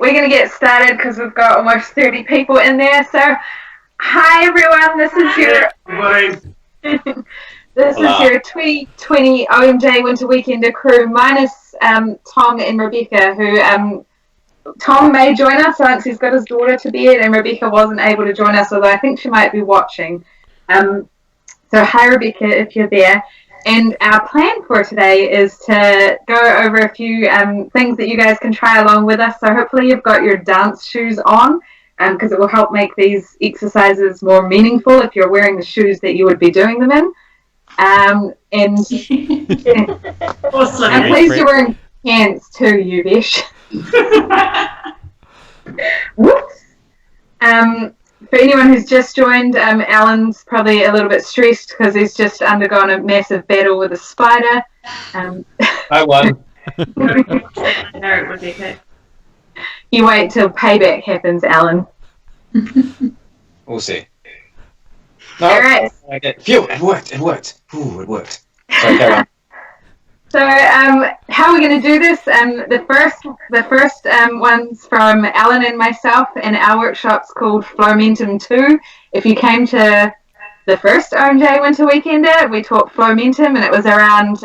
we're going to get started because we've got almost 30 people in there. So, hi everyone, this is your this is your 2020 OMJ Winter Weekender crew minus Tom and Rebecca, who Tom may join us once he's got his daughter to bed, and Rebecca wasn't able to join us, although I think she might be watching. So hi Rebecca, if you're there. And our plan for today is to go over a few things that you guys can try along with us. So hopefully you've got your dance shoes on, because it will help make these exercises more meaningful if you're wearing the shoes that you would be doing them in. And I'm pleased you're wearing pants too, Yuvesh. Whoops. For anyone who's just joined, Alan's probably a little bit stressed because he's just undergone a massive battle with a spider. I won. No, it would be good. You wait till payback happens, Alan. We'll see. No, all right. Phew, it worked. Ooh, it worked. Sorry, carry on. So, how are we going to do this? The first one's from Alan and myself, and our workshop's called Flowmentum 2. If you came to the first OMJ Winter Weekender, we taught Flowmentum, and it was around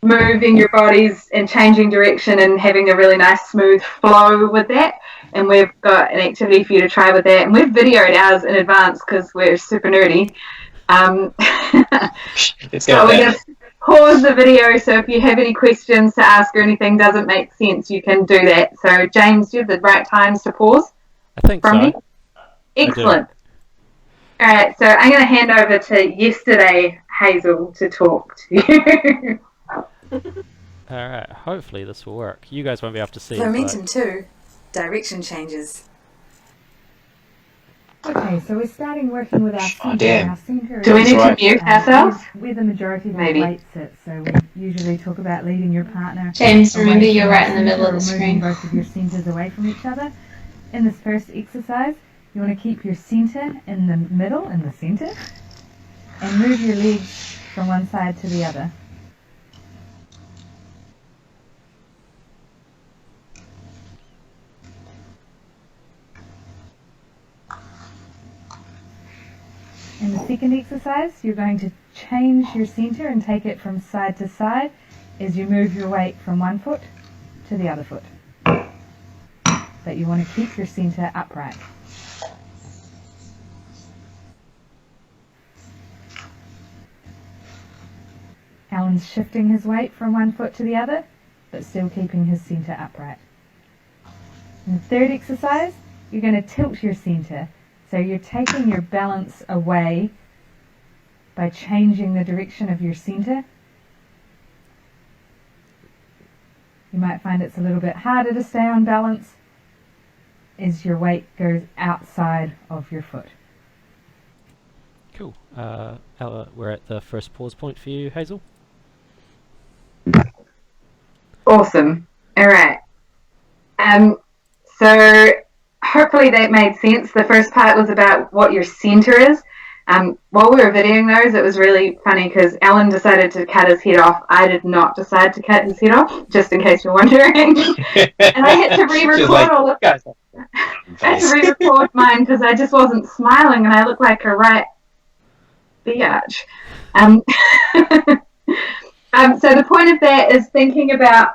moving your bodies and changing direction and having a really nice smooth flow with that. And we've got an activity for you to try with that. And we've videoed ours in advance because we're super nerdy. So we're going to pause the video, so if you have any questions to ask or anything doesn't make sense, you can do that. So James, do you have the right times to pause? I think from so. Me? Excellent. All right, so I'm going to hand over to yesterday Hazel to talk to you. Alright, hopefully this will work. You guys won't be able to see Momentum 2, direction changes. Okay, so we're starting working with our centre. Damn. Our centre Do we is need to mute ourselves? where the majority of our Maybe. weight sits. So we usually talk about leading your partner. James, remember away you're from right in the centre, middle of or the moving screen. both of your centres away from each other. In this first exercise, you want to keep your centre in the middle, in the centre, and move your legs from one side to the other. In the second exercise, you're going to change your centre and take it from side to side as you move your weight from one foot to the other foot. But you want to keep your centre upright. Alan's shifting his weight from one foot to the other, but still keeping his centre upright. In the third exercise, you're going to tilt your centre. So you're taking your balance away by changing the direction of your centre. You might find it's a little bit harder to stay on balance as your weight goes outside of your foot. Cool. We're at the first pause point for you, Hazel. Awesome. All right. So hopefully that made sense. The first part was about what your centre is. While we were videoing those, it was really funny because Alan decided to cut his head off. I did not decide to cut his head off, just in case you're wondering. And I had to re-record all of it. I had to re-record mine because I just wasn't smiling and I looked like a right biatch. So the point of that is thinking about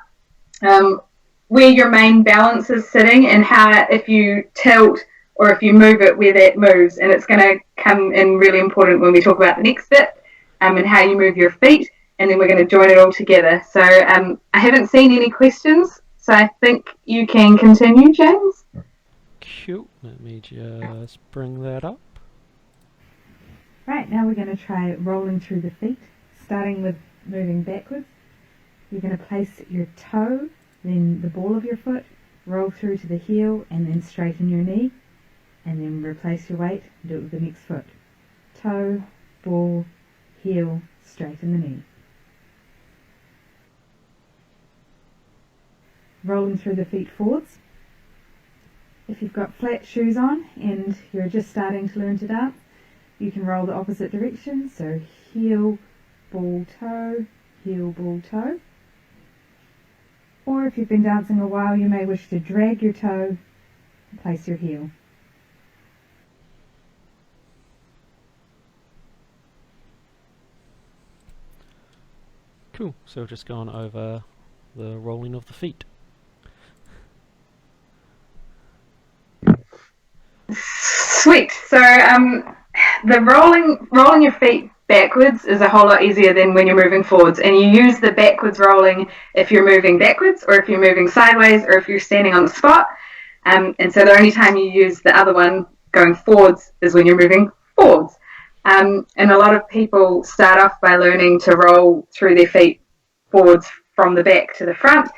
where your main balance is sitting and how, if you tilt or if you move it, where that moves. And it's going to come in really important when we talk about the next bit, and how you move your feet, and then we're going to join it all together. So I haven't seen any questions, so I think you can continue, James. Cool. Let me just bring that up. Right, now we're going to try rolling through the feet, starting with moving backwards. You're going to place your toe, then the ball of your foot, roll through to the heel, and then straighten your knee, and then replace your weight and do it with the next foot. Toe, ball, heel, straighten the knee. Rolling through the feet forwards. If you've got flat shoes on and you're just starting to learn to dance, you can roll the opposite direction, so heel, ball, toe, heel, ball, toe. Or if you've been dancing a while, you may wish to drag your toe and place your heel. Cool, so we've just gone over the rolling of the feet. Sweet. So the rolling your feet backwards is a whole lot easier than when you're moving forwards, and you use the backwards rolling if you're moving backwards or if you're moving sideways or if you're standing on the spot. And so the only time you use the other one going forwards is when you're moving forwards. And a lot of people start off by learning to roll through their feet forwards from the back to the front.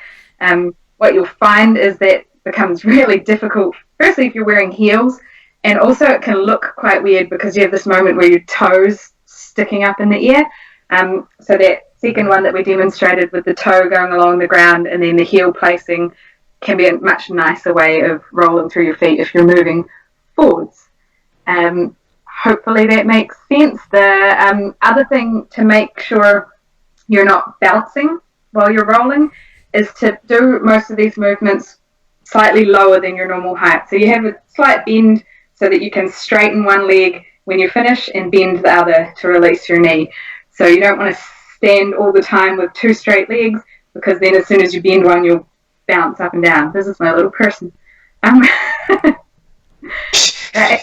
What you'll find is that becomes really difficult, firstly if you're wearing heels, and also it can look quite weird because you have this moment where your toes sticking up in the air. So that second one that we demonstrated with the toe going along the ground and then the heel placing can be a much nicer way of rolling through your feet if you're moving forwards. Hopefully that makes sense. The other thing to make sure you're not bouncing while you're rolling is to do most of these movements slightly lower than your normal height. So you have a slight bend so that you can straighten one leg when you finish and bend the other to release your knee. So you don't want to stand all the time with two straight legs, because then as soon as you bend one, you'll bounce up and down. This is my little person. Right.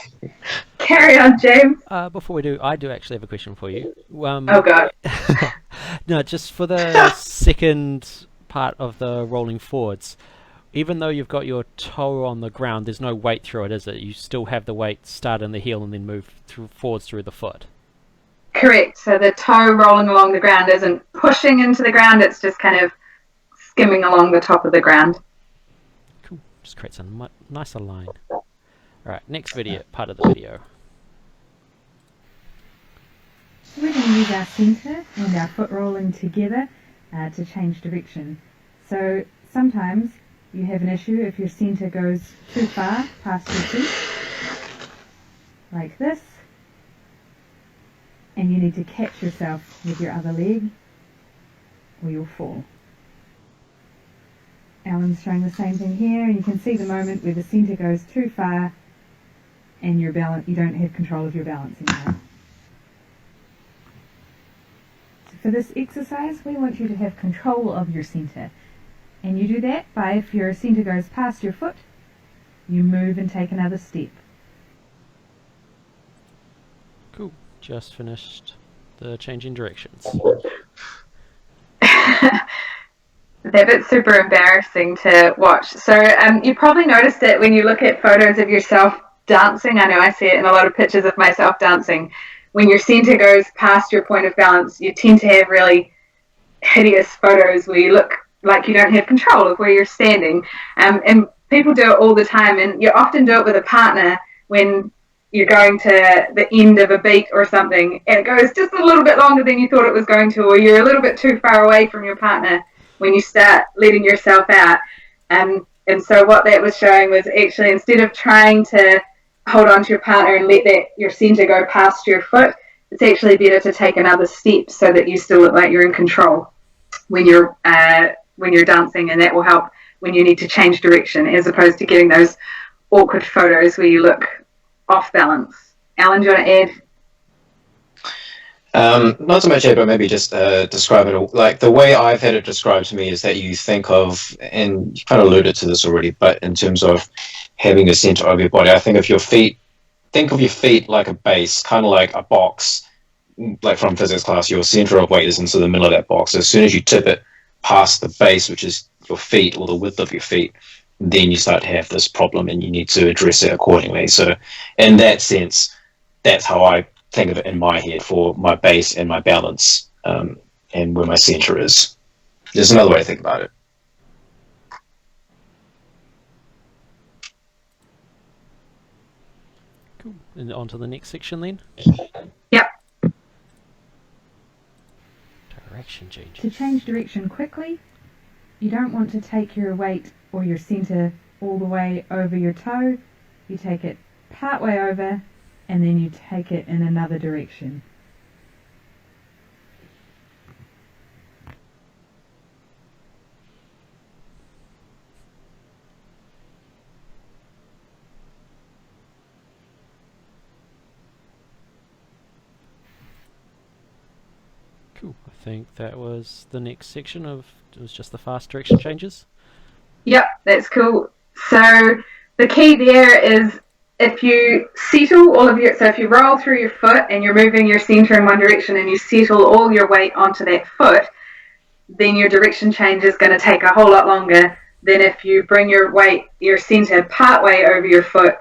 Carry on, James. Before we do, I do actually have a question for you. Oh, God. No, just for the second part of the rolling forwards, even though you've got your toe on the ground, there's no weight through it, is it? You still have the weight start in the heel and then move forwards through the foot. Correct. So the toe rolling along the ground isn't pushing into the ground, it's just kind of skimming along the top of the ground. Cool. Just creates a nicer line. Alright, next video, part of the video. We're going to use our centre and our foot rolling together to change direction. So sometimes you have an issue if your centre goes too far past your feet, like this, and you need to catch yourself with your other leg or you'll fall. Alan's showing the same thing here, and you can see the moment where the centre goes too far and you don't have control of your balance anymore. So for this exercise, we want you to have control of your centre. And you do that by, if your centre goes past your foot, you move and take another step. Cool. Just finished the change in directions. That bit's super embarrassing to watch. So you probably noticed it when you look at photos of yourself dancing. I know I see it in a lot of pictures of myself dancing. When your centre goes past your point of balance, you tend to have really hideous photos where you look like you don't have control of where you're standing. And people do it all the time, and you often do it with a partner when you're going to the end of a beat or something, and it goes just a little bit longer than you thought it was going to, or you're a little bit too far away from your partner when you start letting yourself out. And so what that was showing was actually, instead of trying to hold on to your partner and let your centre go past your foot, it's actually better to take another step so that you still look like you're in control when you're dancing, and that will help when you need to change direction, as opposed to getting those awkward photos where you look off balance. Alan, do you want to add? Not so much add, but maybe just describe it all. Like, the way I've had it described to me is that you think of, and you kind of alluded to this already, but in terms of having a center of your body, I think of your feet like a base, kind of like a box, like from physics class. Your center of weight is into the middle of that box. As soon as you tip it past the base, which is your feet or the width of your feet, then you start to have this problem and you need to address it accordingly. So in that sense, that's how I think of it in my head for my base and my balance, and where my center is. There's another way to think about it. Cool. And on to the next section then. Yep. Direction change. To change direction quickly, you don't want to take your weight or your centre all the way over your toe. You take it part way over, and then you take it in another direction. Cool. I think that was the next section of, it was just the fast direction changes. Yep, that's cool. So the key there is if you settle all of your, so if you roll through your foot and you're moving your center in one direction and you settle all your weight onto that foot, then your direction change is going to take a whole lot longer than if you bring your weight, your center part way over your foot,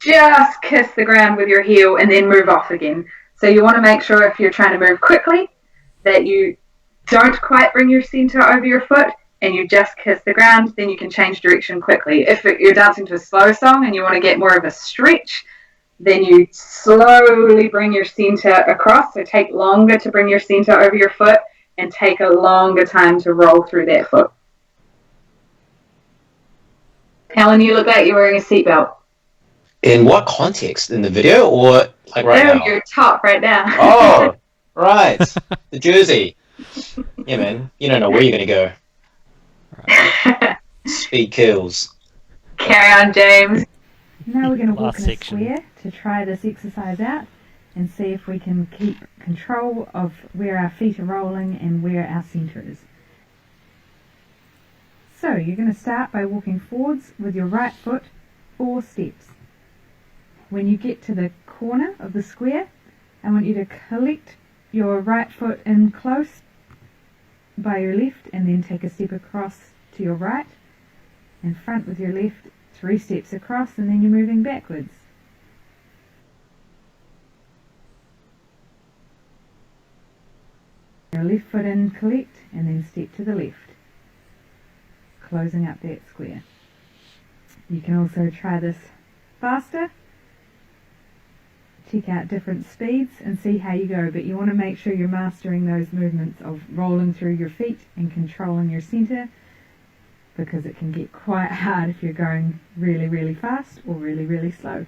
just kiss the ground with your heel and then move off again. So you want to make sure if you're trying to move quickly that you don't quite bring your center over your foot and you just kiss the ground, then you can change direction quickly. If you're dancing to a slow song and you want to get more of a stretch, then you slowly bring your center across. So take longer to bring your center over your foot and take a longer time to roll through that foot. Helen, you look like you're wearing a seatbelt. In what context? In the video or like right now? Your top right now. Oh, right. The jersey. Yeah, man. You don't know where you're going to go. Right. Speed kills. Carry on, James. Now we're going to walk Last in a section. square to try this exercise out and see if we can keep control of where our feet are rolling and where our centre is. So you're going to start by walking forwards with your right foot 4 steps. When you get to the corner of the square, I want you to collect your right foot in close by your left and then take a step across to your right and front with your left, 3 steps across, and then you're moving backwards. Your left foot in, collect, and then step to the left, closing up that square. You can also try this faster. Check out different speeds and see how you go, but you want to make sure you're mastering those movements of rolling through your feet and controlling your centre, because it can get quite hard if you're going really, really fast or really, really slow.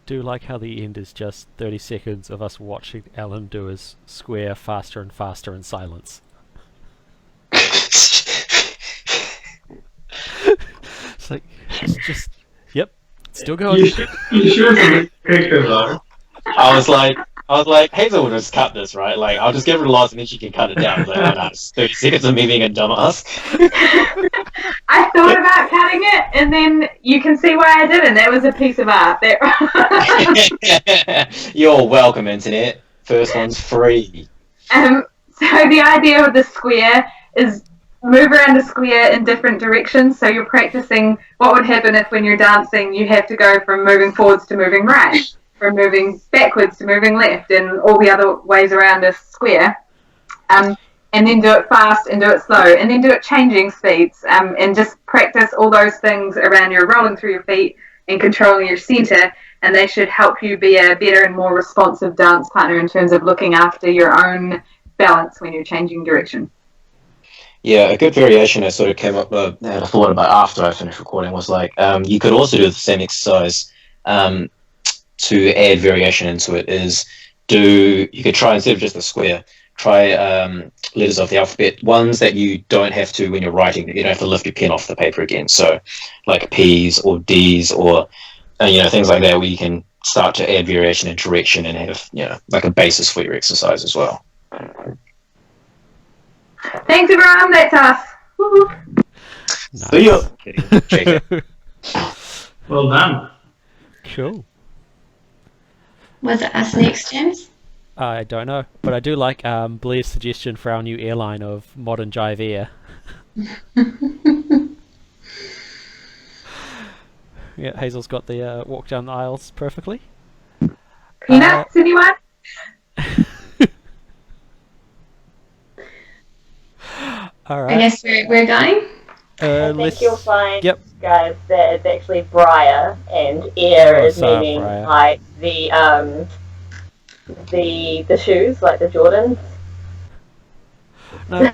Do like how the end is just 30 seconds of us watching Alan do his square faster and faster in silence. It's like, it's just, yep, still going. You should have picture though. I was like, Hazel will just cut this, right? Like, I'll just give her a loss and then she can cut it down. Like, no, it's 30 seconds of me being a dumbass. I thought about cutting it, and then you can see why I didn't. That was a piece of art. You're welcome, Internet. First one's free. So the idea of the square is move around the square in different directions. So you're practicing what would happen if when you're dancing you have to go from moving forwards to moving right, from moving backwards to moving left, and all the other ways around a square. And then do it fast and do it slow, and then do it changing speeds, and just practice all those things around your rolling through your feet and controlling your centre, and they should help you be a better and more responsive dance partner in terms of looking after your own balance when you're changing direction. Yeah, a good variation I sort of came up with, and I thought about after I finished recording, was like, you could also do the same exercise to add variation into it. You could try, instead of just a square, try letters of the alphabet, ones that you don't have to, when you're writing, you don't have to lift your pen off the paper again. So like P's or D's or things like that, where you can start to add variation and direction and have like a basis for your exercise as well. Thanks everyone, that's us. Woo-hoo. Nice. So you're Well done. Cool. Was it us next, James? I don't know, but I do like Blair's suggestion for our new airline of Modern Jive Air. Yeah, Hazel's got the walk down the aisles perfectly. Peanuts, anyone? All I right. guess we're going. I think you'll find, Yep. guys, that it's actually Briar, and air is What's up, meaning Briar? like the shoes, like the Jordans. No,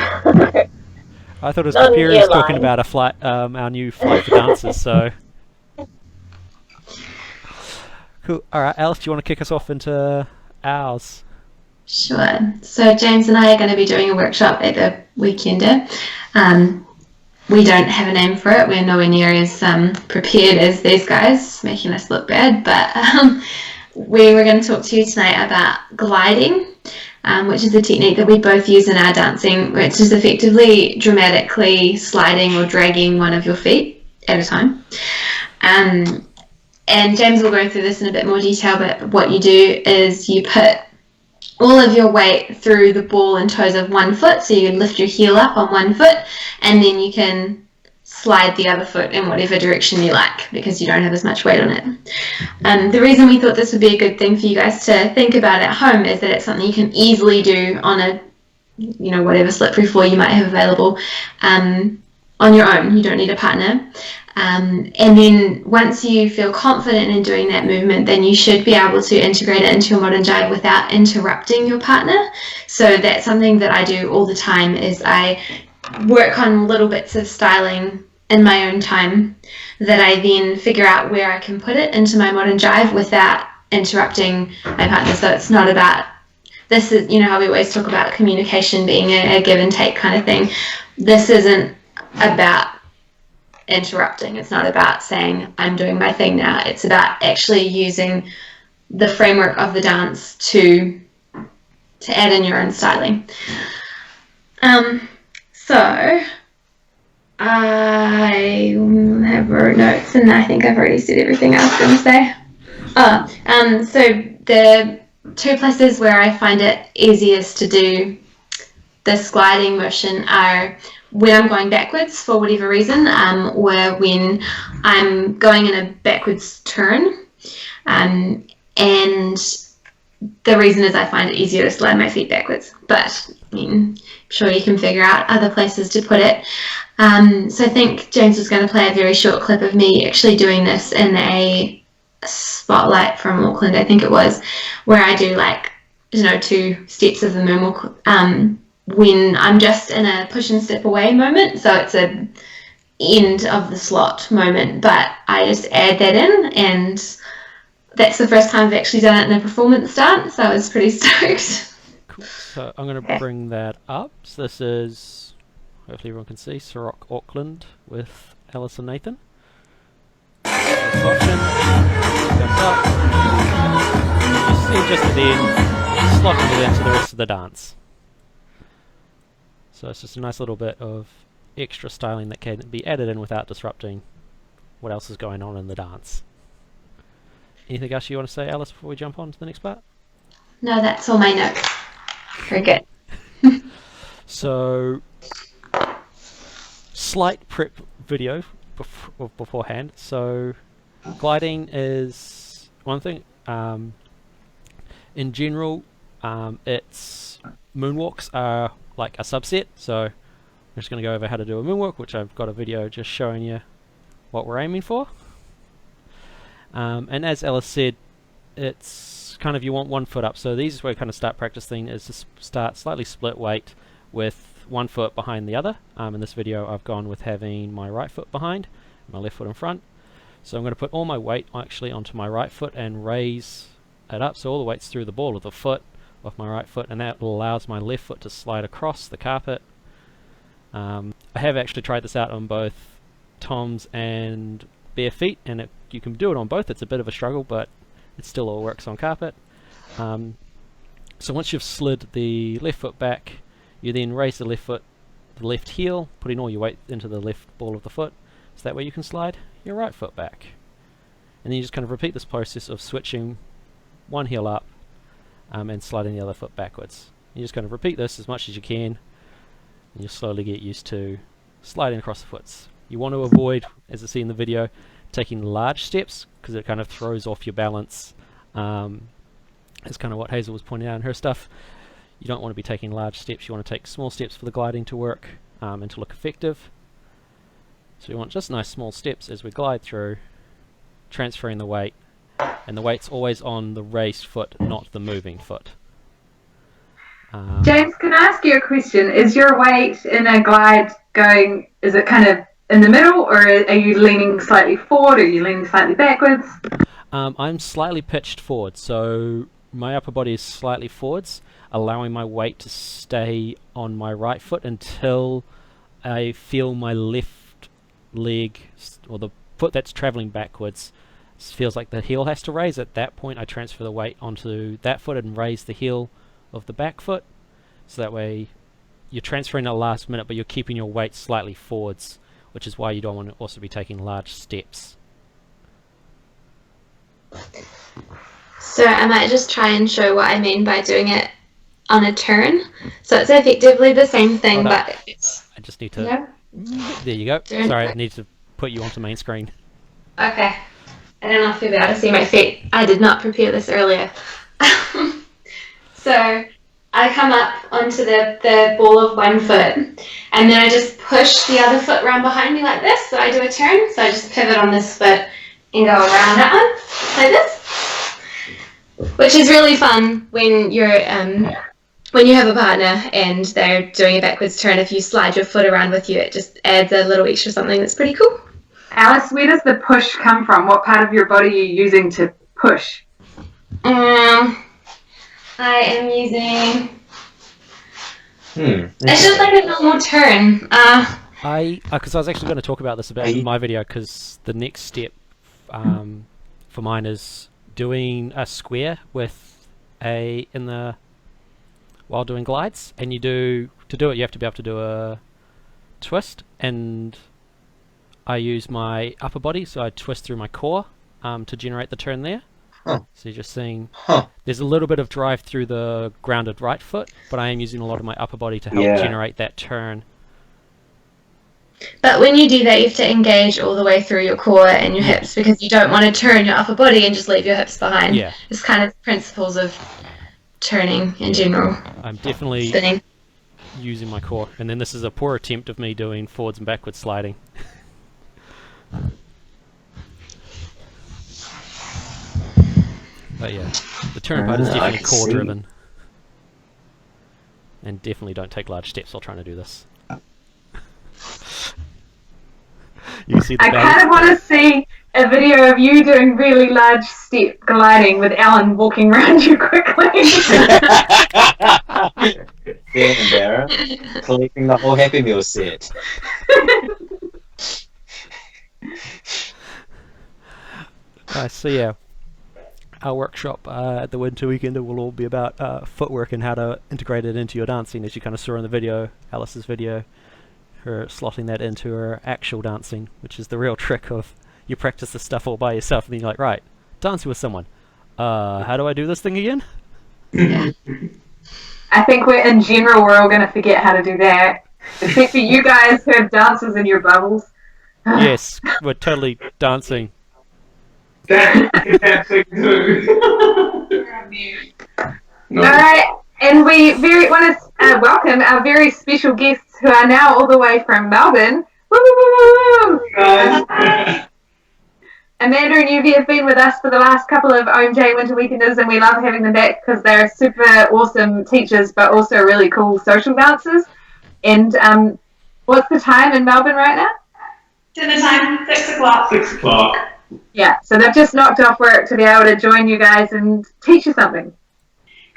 I thought it was Not an Perry's airline. talking about a flight, our new flight for dancers. So cool. All right, Alice, do you want to kick us off into ours? Sure. So James and I are going to be doing a workshop at the Weekender. We don't have a name for it. We're nowhere near as prepared as these guys, making us look bad. But we were going to talk to you tonight about gliding, which is a technique that we both use in our dancing, which is effectively dramatically sliding or dragging one of your feet at a time. And James will go through this in a bit more detail, but what you do is you put all of your weight through the ball and toes of one foot, so you lift your heel up on one foot, and then you can slide the other foot in whatever direction you like, because you don't have as much weight on it. The reason we thought this would be a good thing for you guys to think about at home is that it's something you can easily do on a, whatever slippery floor you might have available, on your own. You don't need a partner. And then once you feel confident in doing that movement, then you should be able to integrate it into your modern jive without interrupting your partner. So that's something that I do all the time, is I work on little bits of styling in my own time that I then figure out where I can put it into my modern jive without interrupting my partner. So it's not about, this is, how we always talk about communication being a give and take kind of thing. This isn't about interrupting. It's not about saying, I'm doing my thing now. It's about actually using the framework of the dance to add in your own styling. So I have wrote notes, and I think I've already said everything I was going to say. So the two places where I find it easiest to do this gliding motion are when I'm going backwards for whatever reason, or when I'm going in a backwards turn. And the reason is I find it easier to slide my feet backwards. But I'm sure you can figure out other places to put it. So I think James was going to play a very short clip of me actually doing this in a spotlight from Auckland, I think it was, where I do 2 steps of the moonwalk, when I'm just in a push and step away moment. So it's a end of the slot moment, but I just add that in, and that's the first time I've actually done it in a performance dance, so I was pretty stoked. Cool. So I'm going to bring that up. So this is, hopefully everyone can see, Ciroc Auckland with Alice and Nathan. Option comes up. You see just at the end, slotting it into the rest of the dance. So it's just a nice little bit of extra styling that can be added in without disrupting what else is going on in the dance. Anything else you want to say, Alice, before we jump on to the next part? No, that's all my notes. Very good. So, slight prep video beforehand. So, gliding is one thing. In general, it's moonwalks are like a subset. So, I'm just going to go over how to do a moonwalk, which I've got a video just showing you what we're aiming for. And as Alice said, it's kind of, you want one foot up. So the easiest way to kind of start practicing is to start slightly split weight with one foot behind the other. In this video I've gone with having my right foot behind, my left foot in front. So I'm going to put all my weight actually onto my right foot and raise it up. So all the weight's through the ball of the foot of my right foot, and that allows my left foot to slide across the carpet. I have actually tried this out on both Tom's and bare feet, and you can do it on both. It's a bit of a struggle, but it still all works on carpet. So once you've slid the left foot back, you then raise the left foot, the left heel, putting all your weight into the left ball of the foot, so that way you can slide your right foot back. And then you just kind of repeat this process of switching one heel up and sliding the other foot backwards. You just kind of repeat this as much as you can, and you'll slowly get used to sliding across the foots. You want to avoid, as I see in the video, taking large steps, because it kind of throws off your balance. That's kind of what Hazel was pointing out in her stuff. You don't want to be taking large steps, you want to take small steps for the gliding to work and to look effective. So we want just nice small steps as we glide through, transferring the weight, and the weight's always on the raised foot, not the moving foot. James, can I ask you a question? Is your weight in a glide going, is it kind of in the middle, or are you leaning slightly forward, or are you leaning slightly backwards? I'm slightly pitched forward, so my upper body is slightly forwards, allowing my weight to stay on my right foot until I feel my left leg, or the foot that's traveling backwards, feels like the heel has to raise. At that point, I transfer the weight onto that foot and raise the heel of the back foot, so that way you're transferring at the last minute, but you're keeping your weight slightly forwards, which is why you don't want to also be taking large steps. So I might just try and show what I mean by doing it on a turn. So it's effectively the same thing, but it's... I just need to... There you go. Sorry, I need to put you onto main screen. Okay. I don't know if you'll be able to see my feet. I did not prepare this earlier. So I come up onto the ball of one foot, and then I just push the other foot around behind me like this. So I do a turn. So I just pivot on this foot and go around that one like this, which is really fun when you're when you have a partner and they're doing a backwards turn. If you slide your foot around with you, it just adds a little extra something that's pretty cool. Alice, where does the push come from? What part of your body are you using to push? I am using... It's just like a normal turn. Because I was actually going to talk about this a bit in my video, because the next step for mine is doing a square with while doing glides, and to do it you have to be able to do a twist, and I use my upper body, so I twist through my core to generate the turn there. So you're just seeing there's a little bit of drive through the grounded right foot, but I am using a lot of my upper body to help generate that turn. But when you do that, you have to engage all the way through your core and your hips, because you don't want to turn your upper body and just leave your hips behind. Yeah. It's kind of principles of turning in general. I'm definitely spinning. Using my core, and then this is a poor attempt of me doing forwards and backwards sliding. But yeah, the turn part is definitely core driven. And definitely don't take large steps while trying to do this. You can see the I kind of want to see a video of you doing really large step gliding with Alan walking around you quickly. There, collecting the whole Happy Meal set. So yeah, our workshop at the Winter Weekend will all be about footwork and how to integrate it into your dancing, as you kind of saw in the video, Alice's video, her slotting that into her actual dancing, which is the real trick of you practice this stuff all by yourself and then you're like, right, dancing with someone. How do I do this thing again? I think in general we're all going to forget how to do that, except for you guys who have dancers in your bubbles. Yes, we're totally dancing. Dancing too. Alright, and we want to welcome our very special guests who are now all the way from Melbourne. Woo! Amanda and Yuvi have been with us for the last couple of OMJ Winter Weekenders, and we love having them back because they're super awesome teachers, but also really cool social dancers. And what's the time in Melbourne right now? Dinner time, 6 o'clock. 6 o'clock. Yeah, so they've just knocked off work to be able to join you guys and teach you something.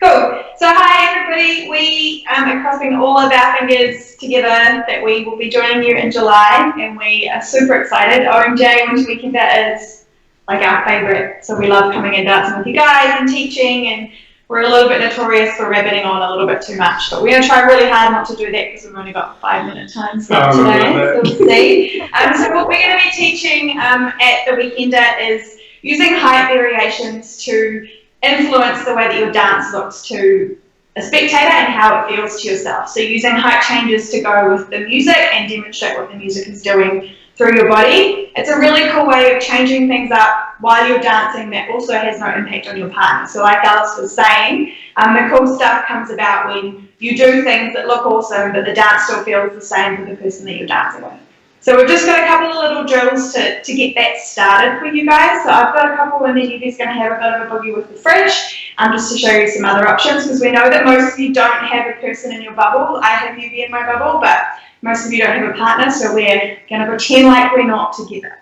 Cool. So hi everybody, we are crossing all of our fingers together that we will be joining you in July, and we are super excited. OMJ Winter Weekender is like our favourite, so we love coming and dancing with you guys and teaching, and we're a little bit notorious for rabbiting on a little bit too much, but we're going to try really hard not to do that because we've only got 5-minute time slot today, so we'll see. So what we're going to be teaching at the Weekender is using height variations to influence the way that your dance looks to a spectator and how it feels to yourself. So using height changes to go with the music and demonstrate what the music is doing through your body. It's a really cool way of changing things up while you're dancing that also has no impact on your partner. So like Alice was saying, the cool stuff comes about when you do things that look awesome, but the dance still feels the same for the person that you're dancing with. So we've just got a couple of little drills to get that started for you guys. So I've got a couple, and then Evie's going to have a bit of a boogie with the fridge, just to show you some other options, because we know that most of you don't have a person in your bubble. I have Evie in my bubble, but most of you don't have a partner, so we're going to pretend like we're not together.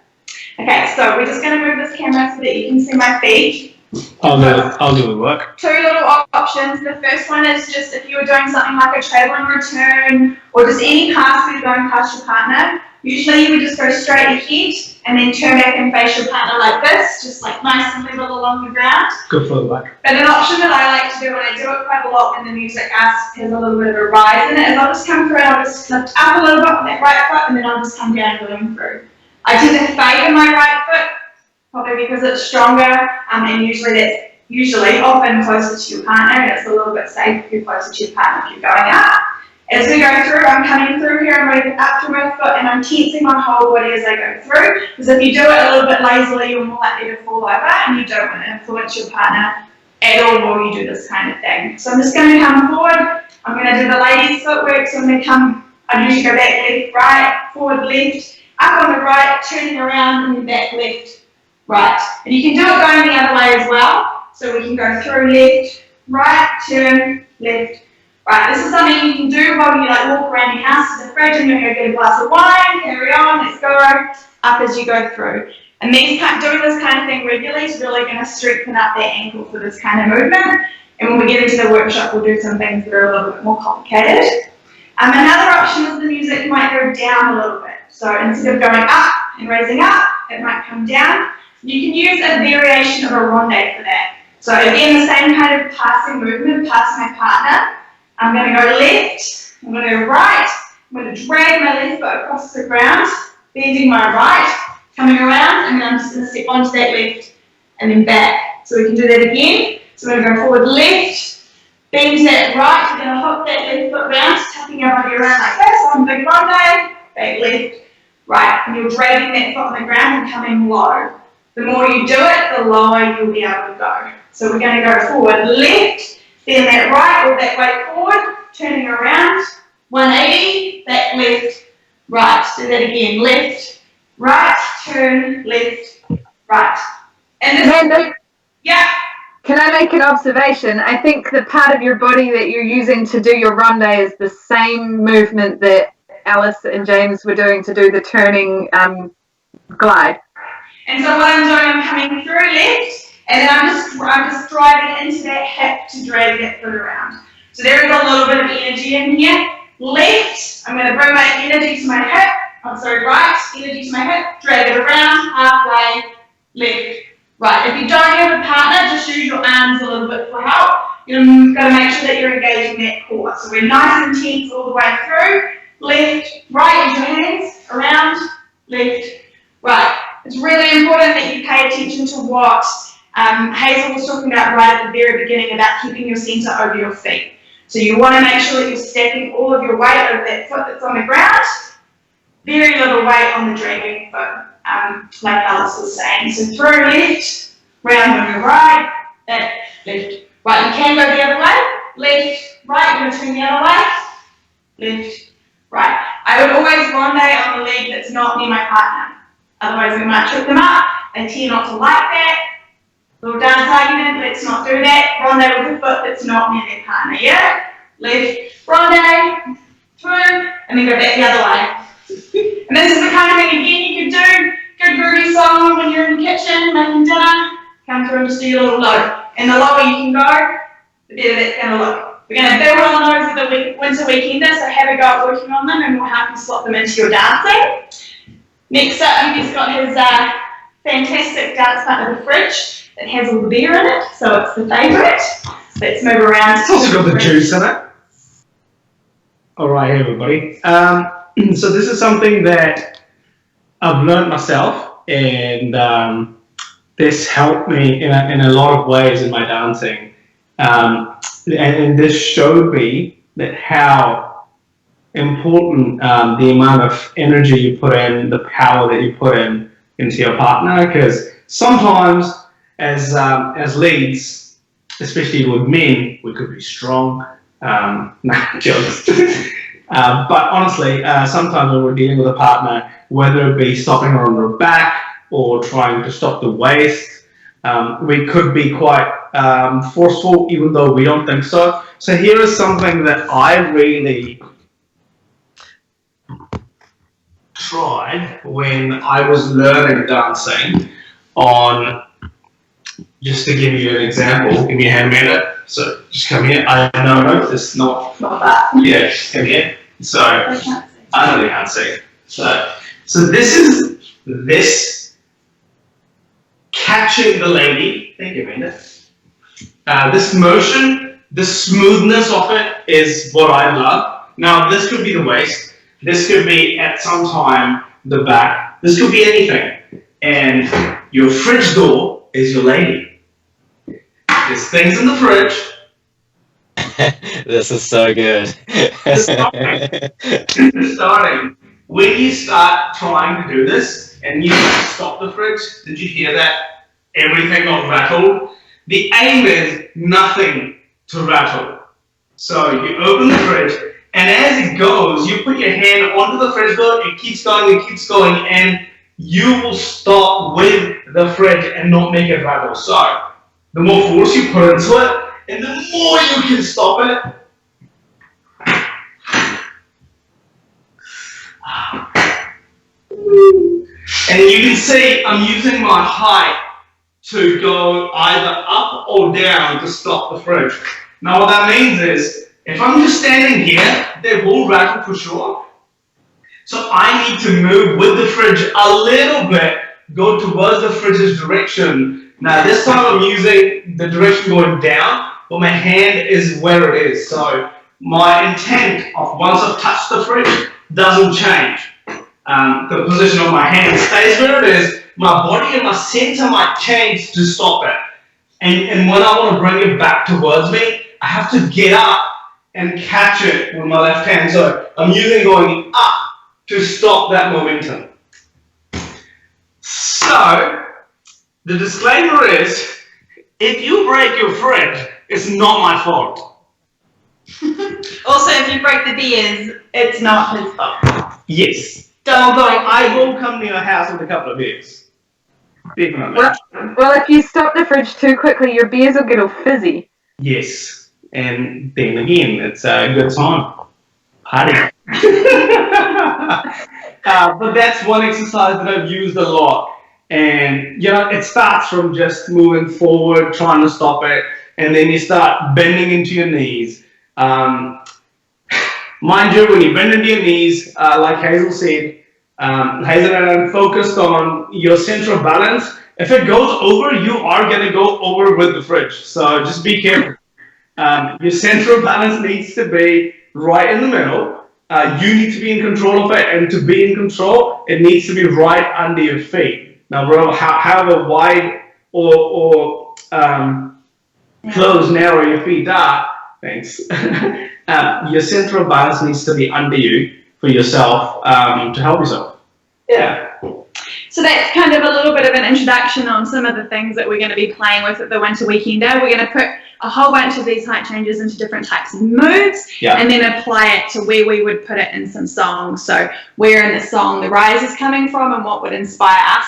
Okay, so we're just going to move this camera so that you can see my feet. I'll do the work. Two little options. The first one is just if you were doing something like a traveling return or just any pass where you're going past your partner, usually you would just go straight ahead and then turn back and face your partner like this, just like nice and level along the ground. Good for the back. But an option that I like to do, and I do it quite a lot when the music has a little bit of a rise in it, is I'll just come through and I'll just lift up a little bit with that right foot, and then I'll just come down going through. I tend to favour my right foot, probably because it's stronger, and usually often closer to your partner, and it's a little bit safer if you're closer to your partner if you're going up. As we go through, I'm coming through here, I'm moving up through my foot, and I'm tensing my whole body as I go through, because if you do it a little bit lazily, you're more likely to fall over, and you don't want to influence your partner at all while you do this kind of thing. So I'm just going to come forward, I'm going to do the ladies' footwork, so I'm going to come, I usually go back, left, right, forward, left, up on the right, turning around, and then back, left, right. And you can do it going the other way as well. So we can go through left, right, turn, left, right. This is something you can do while you walk around your house to the fridge and you're going to get a glass of wine, carry on, let's go, up as you go through. And doing this kind of thing regularly is really going to strengthen up that ankle for this kind of movement. And when we get into the workshop, we'll do some things that are a little bit more complicated. Another option is the music might go down a little bit. So instead of going up and raising up, it might come down. You can use a variation of a ronde for that. So again, the same kind of passing movement past my partner. I'm going to go left, I'm going to go right, I'm going to drag my left foot across the ground, bending my right, coming around, and then I'm just going to step onto that left and then back. So we can do that again. So we're going to go forward left, bend that right, we're going to hook that left foot round, tucking our body around like this, on big ronde, back left, right, and you're dragging that foot on the ground and coming low. The more you do it, the lower you'll be able to go. So we're going to go forward left, then that right or that weight forward, turning around, 180, back left, right. Do that again, left, right, turn, left, right. And this yeah. Can I make an observation? I think the part of your body that you're using to do your ronde is the same movement that Alice and James were doing to do the turning glide. And so what I'm doing, I'm coming through left, and then I'm just driving into that hip to drag that foot around. So there is a little bit of energy in here. Left, I'm going to bring my energy to my hip. Right, energy to my hip, drag it around, halfway, left, right. If you don't have a partner, just use your arms a little bit for help. You've got to make sure that you're engaging that core. So we're nice and tense all the way through. Left, right, use your hands, around, left, right. It's really important that you pay attention to what Hazel was talking about right at the very beginning about keeping your centre over your feet. So you want to make sure that you're stacking all of your weight over that foot that's on the ground. Very little weight on the dragging foot, like Alice was saying. So through left, round on your right, back, left, right. You can go the other way, left, right. You're going to turn the other way, left, right. I would always ronde on the leg that's not near my partner. Otherwise we might trip them up. They tend not to like that. Little dance argument, let's not do that. Ronde with the foot that's not near their partner, yeah? Left, ronde, through, and then go back the other way. And this is the kind of thing, again, you could do. Good groovy song when you're in the kitchen, making dinner. Come through and just do your little low. And the lower you can go, the better that's going to look. We're going to build on those at the winter weekender, so have a go at working on them and we'll help you slot them into your dancing. Next up, Yuki's got his fantastic dance partner, the fridge, that has all the beer in it, so it's the favourite. Let's move around. It's also got the juice in it. Alright, everybody. So this is something that I've learned myself, and this helped me in a lot of ways in my dancing. And this showed me that how important the amount of energy you put in, the power that you put in into your partner, because sometimes as leads, especially with men, we could be strong. Nah, jokes. But honestly, sometimes when we're dealing with a partner, whether it be stopping her on her back or trying to stop the waist. We could be quite forceful, even though we don't think so. So here is something that I really tried when I was learning dancing on, just to give you an example, give me a hand minute. So just come here. I know it's not that. Yeah, just come here. So I know they can't see. So this is catching the lady. Thank you, Amanda. This motion, the smoothness of it is what I love. Now this could be the waist. This could be at some time the back. This could be anything. And your fridge door is your lady. There's things in the fridge. This is so good. Starting. When you start trying to do this and you stop the fridge, did you hear that? Everything got rattled. The aim is nothing to rattle. So you open the fridge, and as it goes, you put your hand onto the fridge door, it keeps going, and you will stop with the fridge and not make it rattle. So the more force you put into it, and the more you can stop it. And you can see I'm using my height to go either up or down to stop the fridge. Now what that means is, if I'm just standing here, they will rattle for sure. So I need to move with the fridge a little bit, go towards the fridge's direction. Now this time I'm using the direction going down, but my hand is where it is. So my intent of once I've touched the fridge doesn't change. The position of my hand stays where it is. My body and my center might change to stop it. And when I want to bring it back towards me, I have to get up and catch it with my left hand. So I'm using going up to stop that momentum. So the disclaimer is, if you break your fridge, it's not my fault. Also, if you break the beers, it's not his fault. Yes. Although I will come to your house with a couple of beers. Well, if you stop the fridge too quickly, your beers will get all fizzy. Yes. And then again, it's a good time. Party. But that's one exercise that I've used a lot. And, it starts from just moving forward, trying to stop it, and then you start bending into your knees. Mind you, when you bend into your knees, like Hazel said, Hazel and I focused on your central balance. If it goes over, you are going to go over with the fridge. So just be careful. Your central balance needs to be right in the middle. You need to be in control of it, and to be in control, it needs to be right under your feet. Now, however wide or close, narrow your feet are, thanks. Your central balance needs to be under you for yourself to help yourself. Yeah. So that's kind of a little bit of an introduction on some of the things that we're going to be playing with at the Winter Weekender. We're going to put a whole bunch of these height changes into different types of moves, and then apply it to where we would put it in some songs. So where in the song the rise is coming from and what would inspire us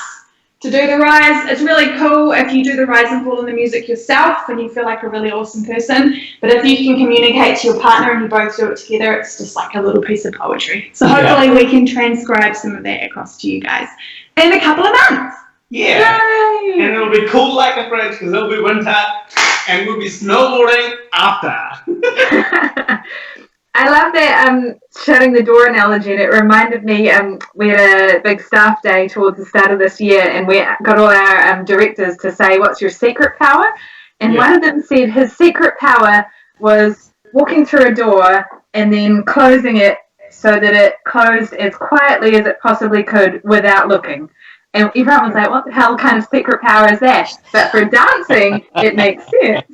to do the rise. It's really cool if you do the rise and fall in the music yourself and you feel like a really awesome person, but if you can communicate to your partner and you both do it together, it's just like a little piece of poetry. So hopefully we can transcribe some of that across to you guys in a couple of months. Yeah. Yay! And it'll be cool like the French because it'll be winter and we'll be snowboarding after. I love that shutting the door analogy, and it reminded me, we had a big staff day towards the start of this year, and we got all our directors to say, what's your secret power? And one of them said his secret power was walking through a door and then closing it so that it closed as quietly as it possibly could without looking. And everyone was like, what the hell kind of secret power is that? But for dancing, it makes sense.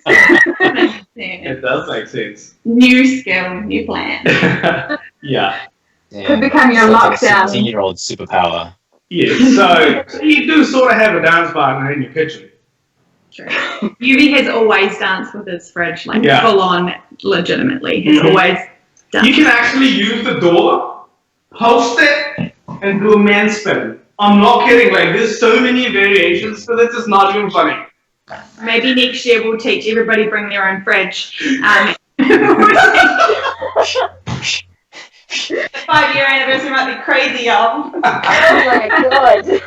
It does make sense. New skill, new plan. Yeah. Could become your lockdown. 17-year-old superpower. Yeah, so you do sort of have a dance partner in your kitchen. True. Yubi has always danced with his fridge, like full on, legitimately. He's always done. You can actually use the door, post it, and do a man spin. I'm not kidding. Like, there's so many variations to this. It's not even funny. Maybe next year we'll teach everybody bring their own fridge. 5-year anniversary might be crazy, y'all. Oh my god.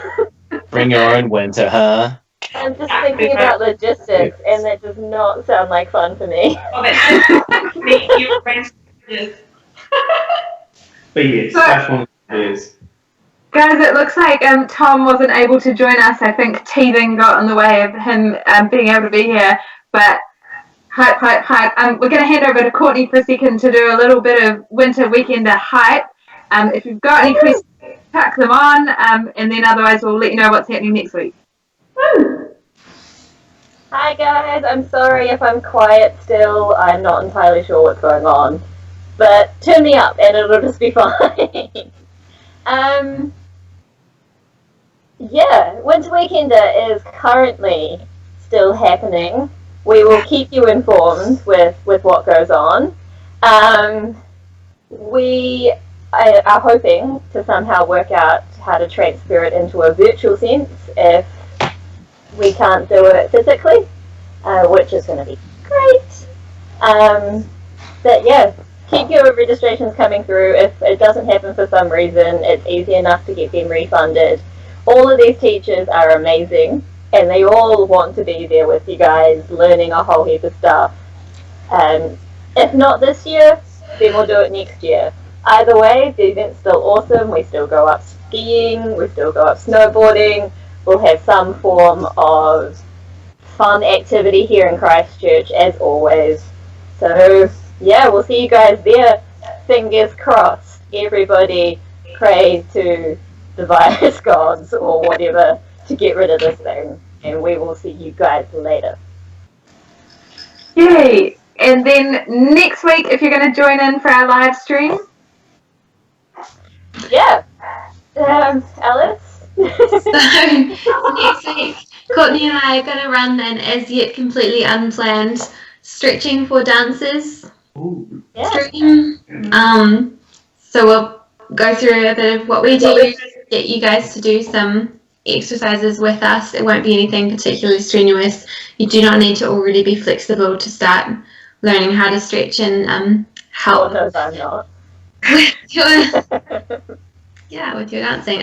Bring your own winter, huh? I'm just thinking about logistics, and that does not sound like fun for me. Oh, that's me. You friends. But yes, that's one of the ideas. Guys, it looks like Tom wasn't able to join us. I think teething got in the way of him being able to be here. But hype. We're going to hand over to Courtney for a second to do a little bit of winter weekender hype. If you've got any questions, tuck them on, and then otherwise we'll let you know what's happening next week. Hi guys, I'm sorry if I'm quiet still. I'm not entirely sure what's going on. But turn me up and it'll just be fine. Yeah, Winter Weekender is currently still happening. We will keep you informed with what goes on. We are hoping to somehow work out how to transfer it into a virtual sense if we can't do it physically, which is going to be great. But yeah, keep your registrations coming through. If it doesn't happen for some reason, it's easy enough to get them refunded. All of these teachers are amazing, and they all want to be there with you guys, learning a whole heap of stuff. If not this year, then we'll do it next year. Either way, the event's still awesome. We still go up skiing, we still go up snowboarding. We'll have some form of fun activity here in Christchurch, as always. So, yeah, we'll see you guys there. Fingers crossed. Everybody pray to the virus gods or whatever to get rid of this thing. And we will see you guys later. Yay! And then next week, if you're going to join in for our live stream. Yeah. Alice? So next week, Courtney and I are going to run an as yet completely unplanned stretching for dancers stream. So we'll go through a bit of what we do, get you guys to do some exercises with us. It won't be anything particularly strenuous. You do not need to already be flexible to start learning how to stretch and help. Oh, no, I'm not. With your dancing.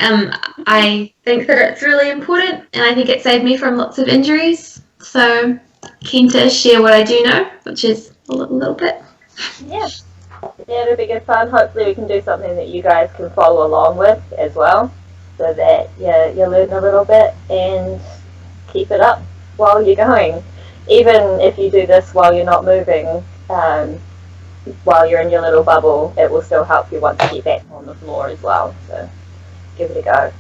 I think that it's really important, and I think it saved me from lots of injuries. So keen to share what I do know, which is a little bit. Yeah, it'll be good fun. Hopefully we can do something that you guys can follow along with as well, so that you learn a little bit and keep it up while you're going. Even if you do this while you're not moving, while you're in your little bubble, it will still help you once you get back on the floor as well. So give it a go.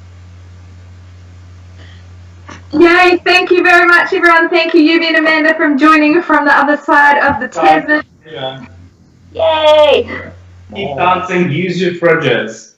Yay, thank you very much, everyone. Thank you, Yubi and Amanda, from joining from the other side of the Tasman. Yeah. Yay! Keep dancing, use your fridges.